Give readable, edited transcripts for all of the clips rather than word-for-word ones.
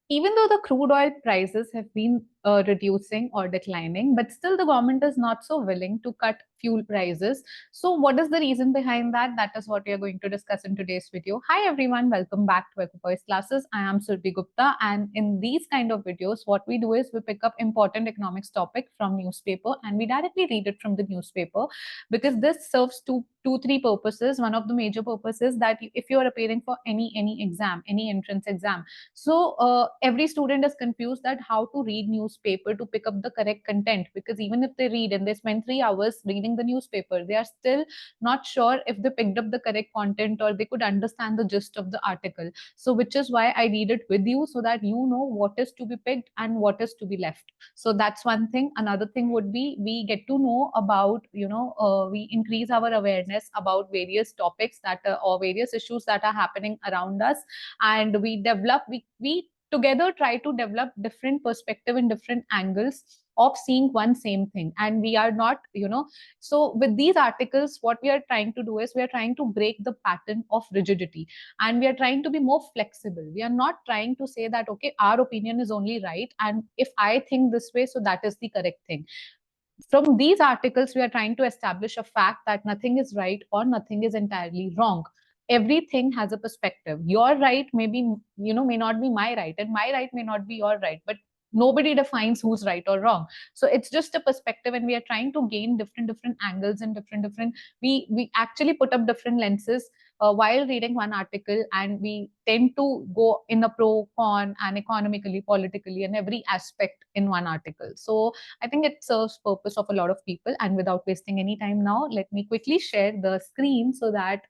even though the crude oil prices have been reducing or declining, but still the government is not so willing to cut fuel prices. So, what is the reason behind that? That is what we are going to discuss in today's video. Hi everyone, welcome back to Equipoise Classes. I am Surbhi Gupta, and in these kind of videos, what we do is we pick up important economics topic from newspaper and we directly read it from the newspaper, because this serves three purposes. One of the major purposes that if you are appearing for any exam, any entrance exam, so every student is confused that how to read newspaper to pick up the correct content, because even if they read and they spend 3 hours reading the newspaper, they are still not sure if they picked up the correct content or they could understand the gist of the article. So which is why I read it with you, so that you know what is to be picked and what is to be left. So that's one thing. Another thing would be we get to know about, we increase our awareness about various topics that or various issues that are happening around us, and we together try to develop different perspective and different angles of seeing one same thing. And we are not, so with these articles, what we are trying to do is we are trying to break the pattern of rigidity, and we are trying to be more flexible. We are not trying to say that okay, our opinion is only right, and if I think this way, so that is the correct thing. From these articles, we are trying to establish a fact that nothing is right or nothing is entirely wrong. Everything has a perspective. Your right may be, may not be my right, and my right may not be your right, but nobody defines who's right or wrong. So it's just a perspective, and we are trying to gain different angles and different we actually put up different lenses while reading one article, and we tend to go in a pro con and economically, politically, and every aspect in one article. So I think it serves purpose of a lot of people. And without wasting any time now, let me quickly share the screen so that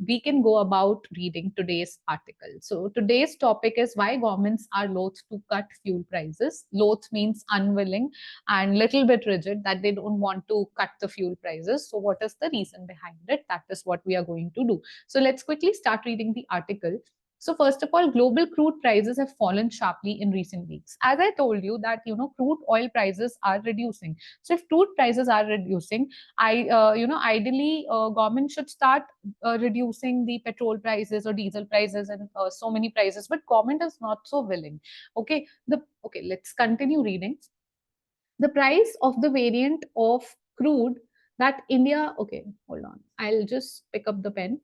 we can go about reading today's article. So today's topic is why governments are loath to cut fuel prices. Loath means unwilling and little bit rigid, that they don't want to cut the fuel prices. So what is the reason behind it? That is what we are going to do. So let's quickly start reading the article. So first of all, global crude prices have fallen sharply in recent weeks. As I told you that, crude oil prices are reducing. So if crude prices are reducing, ideally, government should start reducing the petrol prices or diesel prices and so many prices, but government is not so willing. Okay, let's continue reading. The price of the variant of crude that India, okay, hold on, I'll just pick up the pen.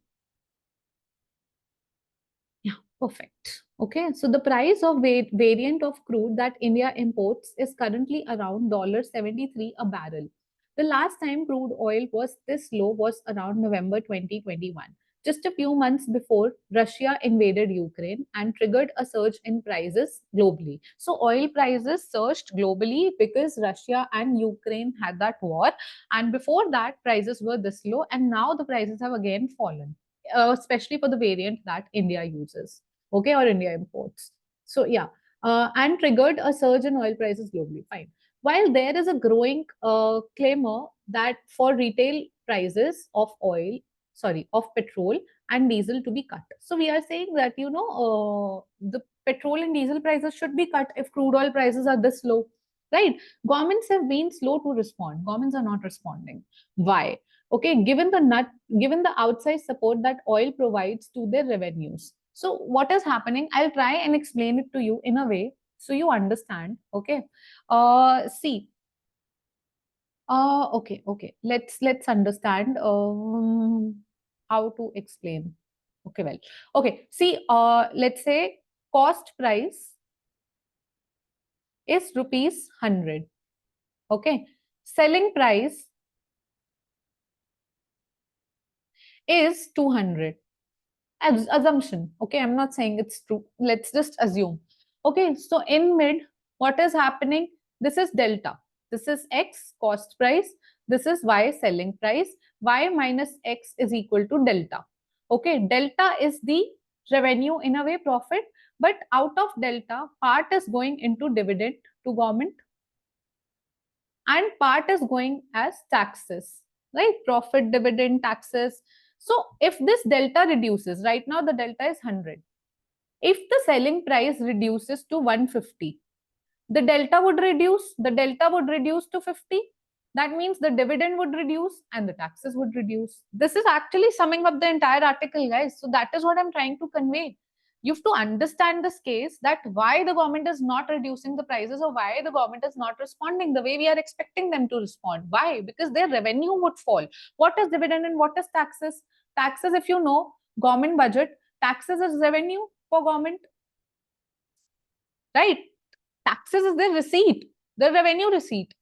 Yeah, perfect. Okay, so the price of variant of crude that India imports is currently around $73 a barrel. The last time crude oil was this low was around November 2021, just a few months before Russia invaded Ukraine and triggered a surge in prices globally. So oil prices surged globally because Russia and Ukraine had that war, and before that prices were this low, and now the prices have again fallen, especially for the variant that India uses, okay, or India imports. So yeah, and triggered a surge in oil prices globally. Fine. While there is a growing clamor that for retail prices of oil, sorry, of petrol and diesel to be cut. So we are saying that the petrol and diesel prices should be cut if crude oil prices are this low, right? Governments have been slow to respond. Governments are not responding. Why? Okay, given the outside support that oil provides to their revenues. So what is happening? I'll try and explain it to you in a way so you understand. Okay. See. Okay. Let's understand how to explain. Okay, well. Okay. See, let's say cost price is rupees 100. Okay. Selling price is 200. Assumption. Okay, I'm not saying it's true. Let's just assume. Okay, so in mid, what is happening? This is delta. This is X cost price. This is Y selling price. Y minus X is equal to delta. Okay, delta is the revenue, in a way, profit. But out of delta, part is going into dividend to government and part is going as taxes, right? Profit, dividend, taxes. So if this delta reduces, right now the delta is 100. If the selling price reduces to 150, the delta would reduce to 50. That means the dividend would reduce and the taxes would reduce. This is actually summing up the entire article, guys. So that is what I'm trying to convey. You have to understand this case, that why the government is not reducing the prices, or why the government is not responding the way we are expecting them to respond. Why? Because their revenue would fall. What is dividend and what is taxes? Taxes, if you know, government budget, taxes is revenue for government, right? Taxes is their receipt, the revenue receipt,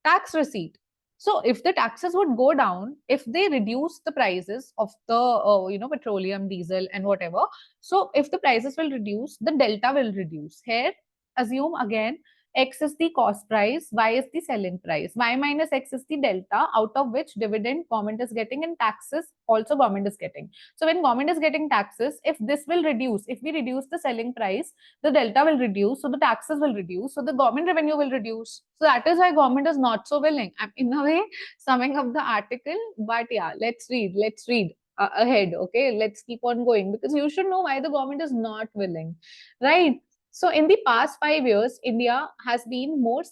tax receipt. So if the taxes would go down, if they reduce the prices of the petroleum, diesel, and whatever, so if the prices will reduce, the delta will reduce. Here, assume again, x is the cost price, y is the selling price, y minus x is the delta, out of which dividend government is getting and taxes also government is getting. So when government is getting taxes, if this will reduce, if we reduce the selling price, the delta will reduce, so the taxes will reduce, so the government revenue will reduce. So that is why government is not so willing. I'm in a way summing up the article, but yeah, let's read ahead. Okay, let's keep on going, because you should know why the government is not willing, right? So in the past 5 years, India has been more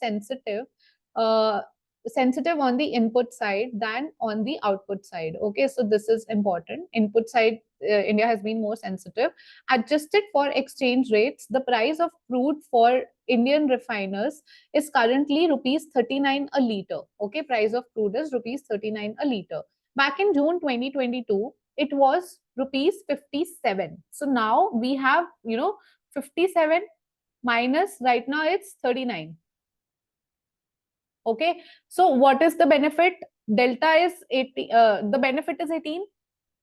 uh, sensitive on the input side than on the output side. Okay, so this is important. Input side, India has been more sensitive. Adjusted for exchange rates, the price of crude for Indian refiners is currently rupees 39 a liter. Okay, price of crude is rupees 39 a liter. Back in June 2022, it was rupees 57. So now we have, 57 minus, right now it's 39. Okay, so what is the benefit? Delta is 80, the benefit is 18.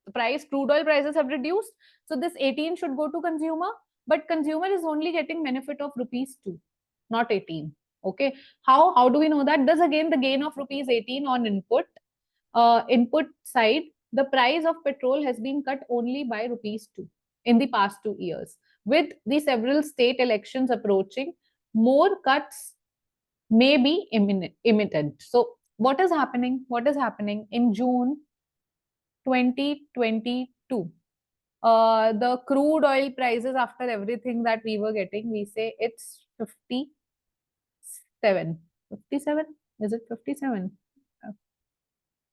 The price, crude oil prices have reduced, so this 18 should go to consumer, but consumer is only getting benefit of rupees 2, not 18. Okay, how do we know that? This again, the gain of rupees 18 on input side, the price of petrol has been cut only by rupees 2 in the past 2 years. With the several state elections approaching, more cuts may be imminent. So what is happening? What is happening in June 2022? The crude oil prices, after everything that we were getting, we say it's 57. 57? Is it 57?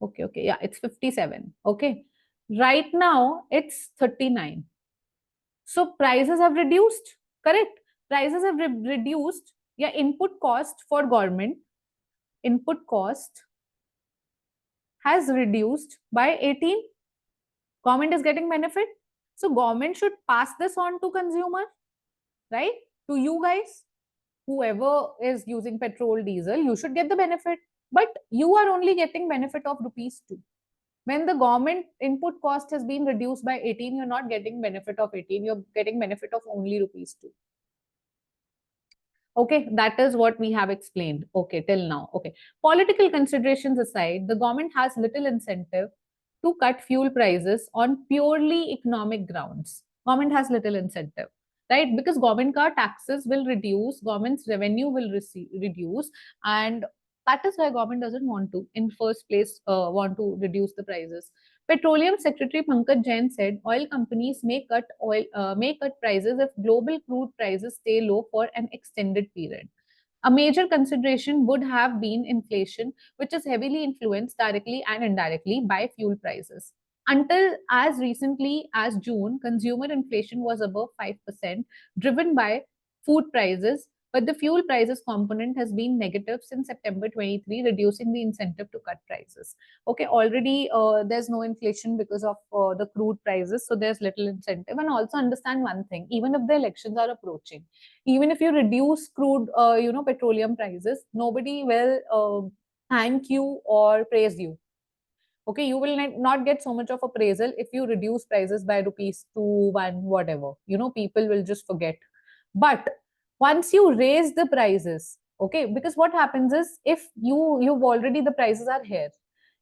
Okay, yeah, it's 57. Okay. Right now, it's 39. So prices have reduced, correct? Prices have reduced. Yeah, input cost for government, input cost has reduced by 18. Government is getting benefit. So government should pass this on to consumer, right? To you guys, whoever is using petrol, diesel, you should get the benefit. But you are only getting benefit of rupees 2. When the government input cost has been reduced by 18, you're not getting benefit of 18, you're getting benefit of only rupees 2. Okay, that is what we have explained. Okay, till now. Okay. Political considerations aside, the government has little incentive to cut fuel prices on purely economic grounds. Government has little incentive, right? Because government car taxes will reduce, government's revenue will reduce, and that is why government doesn't want to, in first place, want to reduce the prices. Petroleum Secretary Pankaj Jain said oil companies may cut prices if global crude prices stay low for an extended period. A major consideration would have been inflation, which is heavily influenced directly and indirectly by fuel prices. Until as recently as June, consumer inflation was above 5%, driven by food prices, but the fuel prices component has been negative since September 23, reducing the incentive to cut prices. Okay, already there's no inflation because of the crude prices, so there's little incentive. And also understand one thing, even if the elections are approaching, even if you reduce crude, petroleum prices, nobody will thank you or praise you. Okay, you will not get so much of appraisal if you reduce prices by rupees 2, 1, whatever. People will just forget. But once you raise the prices, okay, because what happens is, if you've already, the prices are here.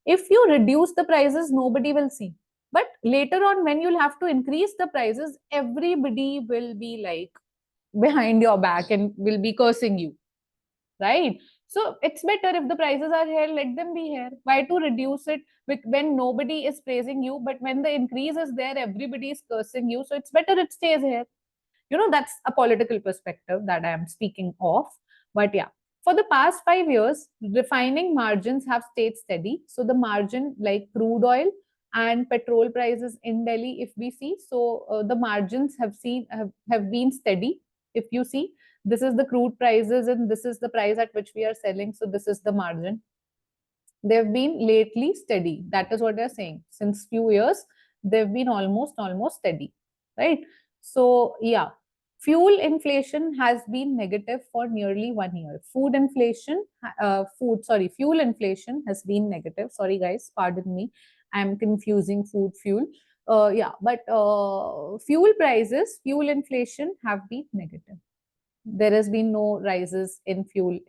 If you reduce the prices, nobody will see. But later on, when you'll have to increase the prices, everybody will be like behind your back and will be cursing you, right? So it's better if the prices are here, let them be here. Why to reduce it when nobody is praising you, but when the increase is there, everybody is cursing you. So it's better it stays here. That's a political perspective that I am speaking of. But yeah, for the past 5 years, refining margins have stayed steady. So the margin, like crude oil, and petrol prices in Delhi, if we see, so the margins have been steady. If you see, this is the crude prices and this is the price at which we are selling. So this is the margin. They've been lately steady. That is what they're saying. Since few years, they've been almost steady, right? So yeah, fuel inflation has been negative for nearly 1 year. Fuel inflation has been negative. Sorry guys, pardon me. I'm confusing fuel. Yeah, but fuel inflation have been negative. There has been no rises in fuel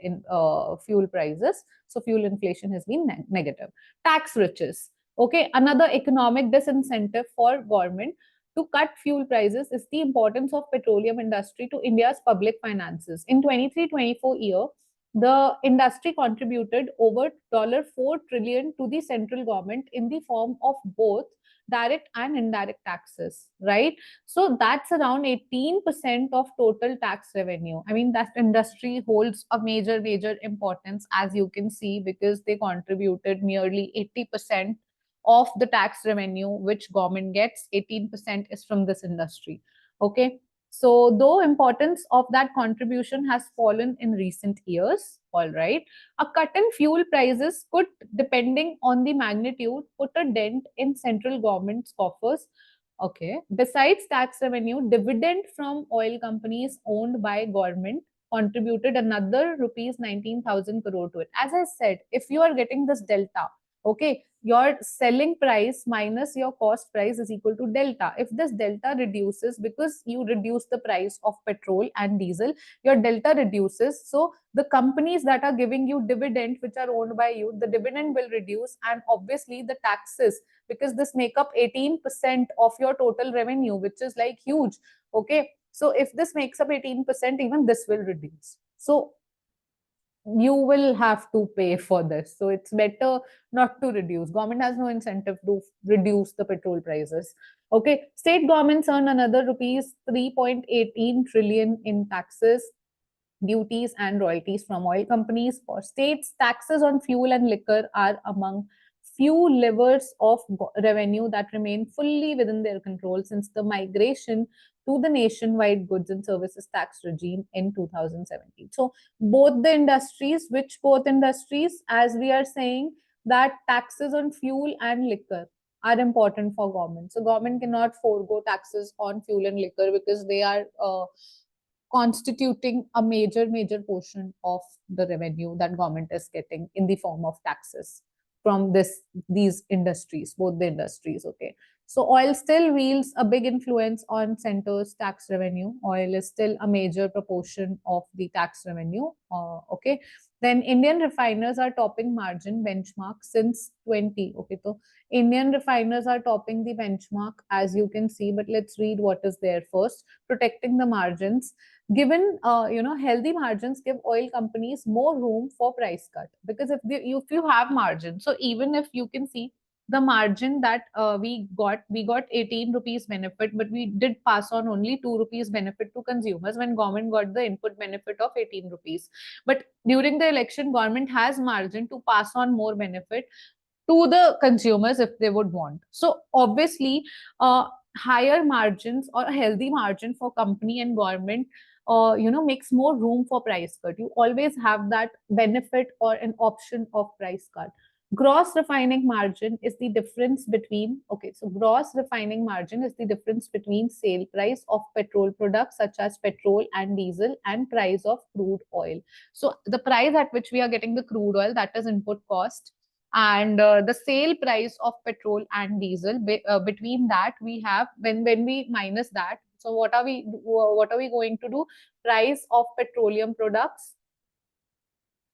prices, so fuel inflation has been negative. Tax riches, okay, another economic disincentive for government to cut fuel prices is the importance of petroleum industry to India's public finances. In 23-24 year, the industry contributed over $4 trillion to the central government in the form of both direct and indirect taxes, right? So that's around 18% of total tax revenue. I mean, that industry holds a major importance, as you can see, because they contributed nearly 80% of the tax revenue which government gets. 18% is from this industry. Okay. So though importance of that contribution has fallen in recent years, all right, a cut in fuel prices could, depending on the magnitude, put a dent in central government's coffers. Okay. Besides tax revenue, dividend from oil companies owned by government contributed another rupees 19,000 crore to it. As I said, if you are getting this delta, okay, your selling price minus your cost price is equal to delta. If this delta reduces because you reduce the price of petrol and diesel, your delta reduces. So the companies that are giving you dividend, which are owned by you, the dividend will reduce, and obviously the taxes, because this make up 18% of your total revenue, which is like huge. Okay, so if this makes up 18%, even this will reduce. So you will have to pay for this. So it's better not to reduce. Government has no incentive to reduce the petrol prices. Okay, state governments earn another rupees 3.18 trillion in taxes, duties and royalties from oil companies. For states, taxes on fuel and liquor are among few levers of revenue that remain fully within their control since the migration to the nationwide goods and services tax regime in 2017. So both industries, as we are saying, that taxes on fuel and liquor are important for government. So government cannot forego taxes on fuel and liquor because they are constituting a major portion of the revenue that government is getting in the form of taxes from these industries, both the industries. Okay, so oil still wields a big influence on center's tax revenue. Oil is still a major proportion of the tax revenue. Okay, then Indian refiners are topping margin benchmark since 20. Okay, so Indian refiners are topping the benchmark, as you can see, but let's read what is there first. Protecting the margins. Given healthy margins give oil companies more room for price cut, because if you have margin, so even if you can see the margin that we got 18 rupees benefit, but we did pass on only 2 rupees benefit to consumers when government got the input benefit of 18 rupees. But during the election, government has margin to pass on more benefit to the consumers if they would want. So obviously, higher margins or a healthy margin for company and government, makes more room for price cut. You always have that benefit or an option of price cut. Gross refining margin is the difference between, okay, so gross refining margin is the difference between sale price of petrol products such as petrol and diesel and price of crude oil. So the price at which we are getting the crude oil, that is input cost, and the sale price of petrol and diesel, between that we have, when we minus that, so what are we going to do? Price of petroleum products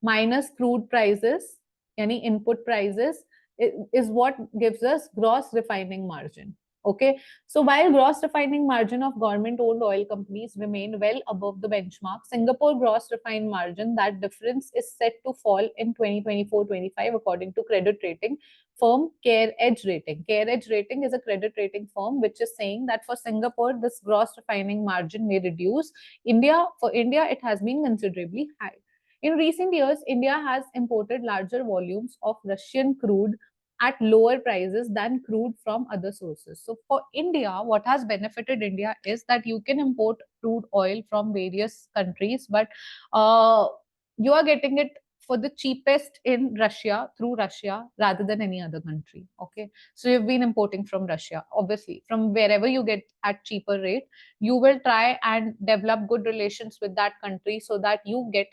minus crude prices, any input prices, is what gives us gross refining margin. Okay, so while gross refining margin of government owned oil companies remain well above the benchmark, Singapore gross refined margin, that difference is set to fall in 2024-25 according to credit rating firm CareEdge Rating. CareEdge Rating is a credit rating firm which is saying that for Singapore this gross refining margin may reduce. For India it has been considerably high. In recent years, India has imported larger volumes of Russian crude at lower prices than crude from other sources. So for India, what has benefited India is that you can import crude oil from various countries, but uh, you are getting it for the cheapest in Russia, through Russia, rather than any other country. Okay, so you've been importing from Russia. Obviously, from wherever you get at cheaper rate, you will try and develop good relations with that country so that you get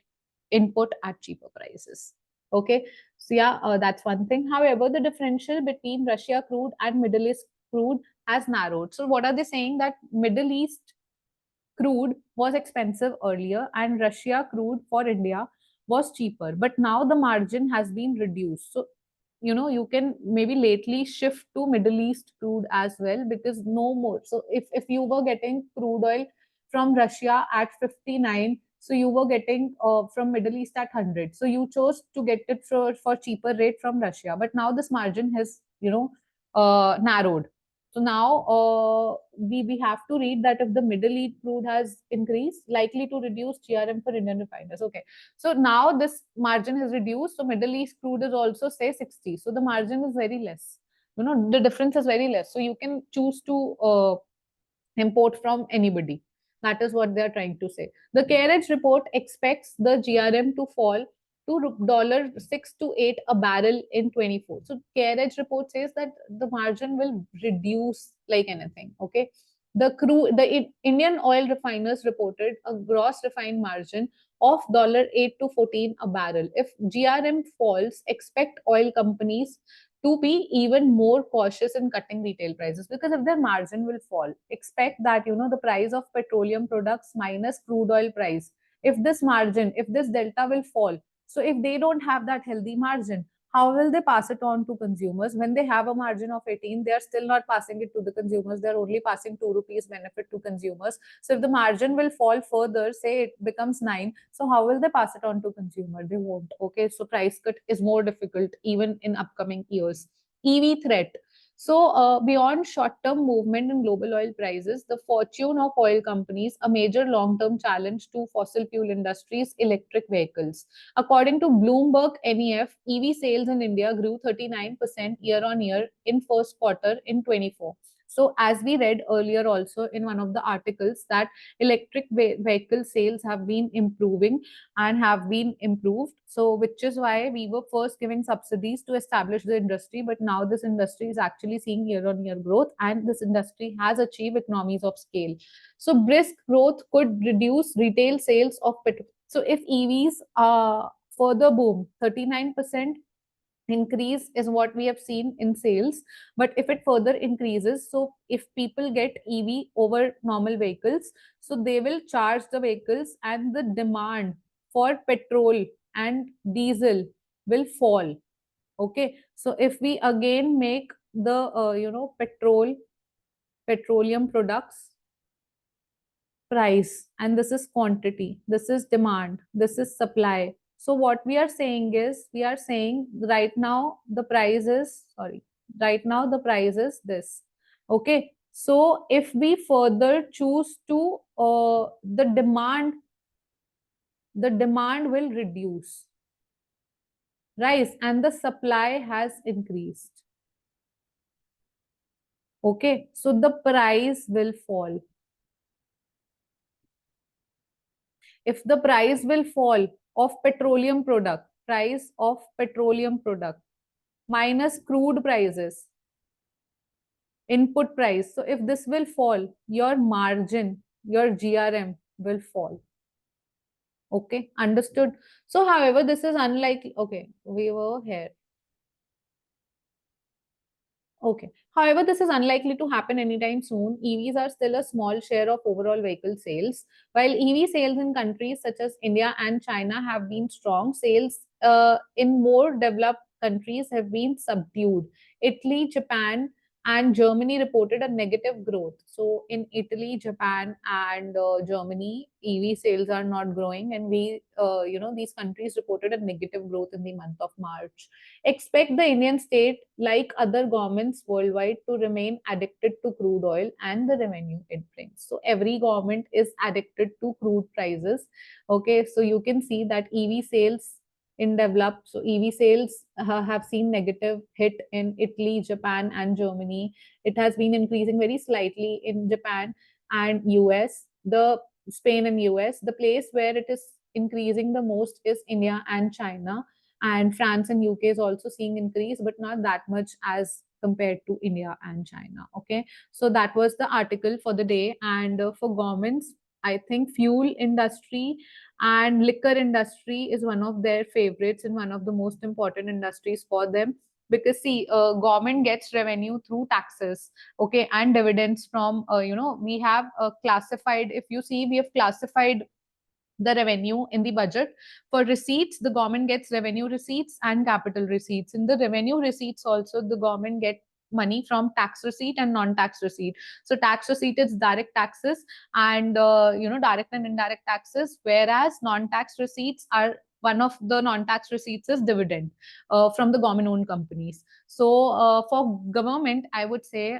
input at cheaper prices. Okay, so yeah, that's one thing. However, the differential between Russia crude and Middle East crude has narrowed. So what are they saying? That Middle East crude was expensive earlier and Russia crude for India was cheaper. But now the margin has been reduced. So, you can maybe lately shift to Middle East crude as well, because no more. So if you were getting crude oil from Russia at 59, so you were getting from Middle East at 100. So you chose to get it for cheaper rate from Russia. But now this margin has, narrowed. So now we have to read that if the Middle East crude has increased, likely to reduce GRM for Indian refiners. Okay. So now this margin has reduced. So Middle East crude is also say 60. So the margin is very less. The difference is very less. So you can choose to import from anybody. That is what they are trying to say. The carriage report expects the GRM to fall to $6 to 8 a barrel in 24. So carriage report says that the margin will reduce like anything. Okay. The Indian oil refiners reported a gross refined margin of $8 to 14 a barrel. If GRM falls, expect oil companies to be even more cautious in cutting retail prices, because if their margin will fall, expect that the price of petroleum products minus crude oil price, if this delta will fall, so if they don't have that healthy margin, how will they pass it on to consumers? When they have a margin of 18, they are still not passing it to the consumers, they're only passing 2 rupees benefit to consumers. So if the margin will fall further, say it becomes 9, so how will they pass it on to consumer? They won't. Okay, so price cut is more difficult even in upcoming years. EV threat. So, beyond short term movement in global oil prices, the fortune of oil companies, a major long term challenge to fossil fuel industries, electric vehicles. According to Bloomberg NEF, EV sales in India grew 39% year on year in first quarter in 24. So, as we read earlier also in one of the articles, that electric vehicle sales have been improving and have been improved. So, which is why we were first giving subsidies to establish the industry, but now this industry is actually seeing year on year growth, and this industry has achieved economies of scale. So, brisk growth could reduce retail sales of petrol. So, if EVs further boom, 39% increase is what we have seen in sales. But if it further increases, so if people get EV over normal vehicles, so they will charge the vehicles and the demand for petrol and diesel will fall. Okay, so if we again make the petroleum products price, and this is quantity, this is demand, this is supply. So what we are saying is, we are saying right now the price is, sorry, right now the price is this. Okay, so if we further choose to the demand will reduce, rise, and the supply has increased. Okay, so the price will fall. If the price will fall of petroleum product, price of petroleum product minus crude prices, input price. So if this will fall, your margin, your GRM will fall. Okay, understood. So, however, this is unlikely. Okay, we were here. Okay. However, this is unlikely to happen anytime soon. EVs are still a small share of overall vehicle sales. While EV sales in countries such as India and China have been strong, sales in more developed countries have been subdued. Italy, Japan, and Germany reported a negative growth. So, in Italy, Japan, and Germany, EV sales are not growing, and these countries reported a negative growth in the month of March. Expect the Indian state, like other governments worldwide, to remain addicted to crude oil and the revenue it brings. So every government is addicted to crude prices. Okay, so you can see that EV sales in developed. So EV sales have seen negative hit in Italy, Japan, and Germany. It has been increasing very slightly in Japan and US. The Spain and US. The place where it is increasing the most is India and China. And France and UK is also seeing increase, but not that much as compared to India and China. Okay, so that was the article for the day. And for governments, I think fuel industry and liquor industry is one of their favorites and one of the most important industries for them, because see, government gets revenue through taxes, okay, and dividends from, we have classified, if you see, we have classified the revenue in the budget. For receipts, the government gets revenue receipts and capital receipts. In the revenue receipts also, the government get money from tax receipt and non-tax receipt. So tax receipt is direct taxes and direct and indirect taxes, whereas non-tax receipts are, one of the non-tax receipts is dividend from the government owned companies. So for government, I would say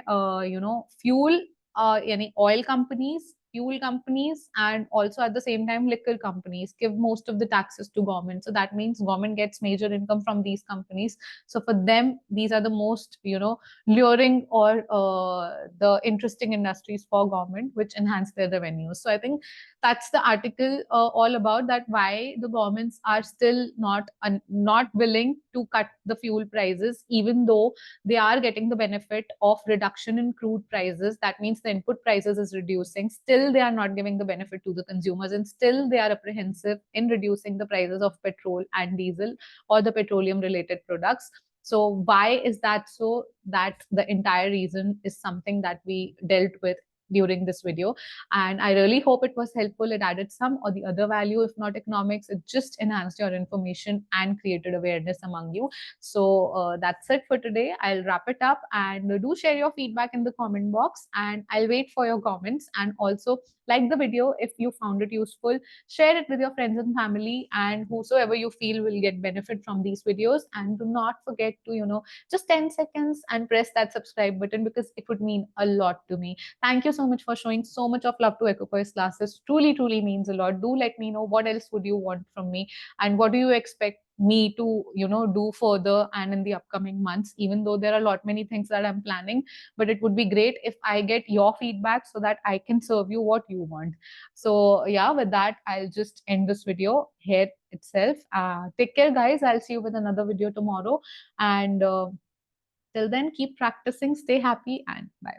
fuel, any oil companies, fuel companies, and also at the same time liquor companies give most of the taxes to government. So that means government gets major income from these companies. So for them, these are the most luring or the interesting industries for government, which enhance their revenues. So I think that's the article all about, that why the governments are still not willing to cut the fuel prices, even though they are getting the benefit of reduction in crude prices. That means the input prices is reducing. Still, they are not giving the benefit to the consumers, and still they are apprehensive in reducing the prices of petrol and diesel or the petroleum related products. So why is that so? That the entire reason is something that we dealt with during this video, and I really hope it was helpful. It added some or the other value, if not economics. It just enhanced your information and created awareness among you. So that's it for today. I'll wrap it up, and do share your feedback in the comment box, and I'll wait for your comments. And also like the video if you found it useful, share it with your friends and family and whosoever you feel will get benefit from these videos. And do not forget to just 10 seconds and press that subscribe button, because it would mean a lot to me. Thank you so much for showing so much of love to Equipoise classes. Truly, truly means a lot. Do let me know what else would you want from me, and what do you expect me to do further and in the upcoming months. Even though there are a lot many things that I'm planning, but it would be great if I get your feedback so that I can serve you what you want. So yeah, with that, I'll just end this video here itself. Take care, guys. I'll see you with another video tomorrow, and till then, keep practicing, stay happy, and bye.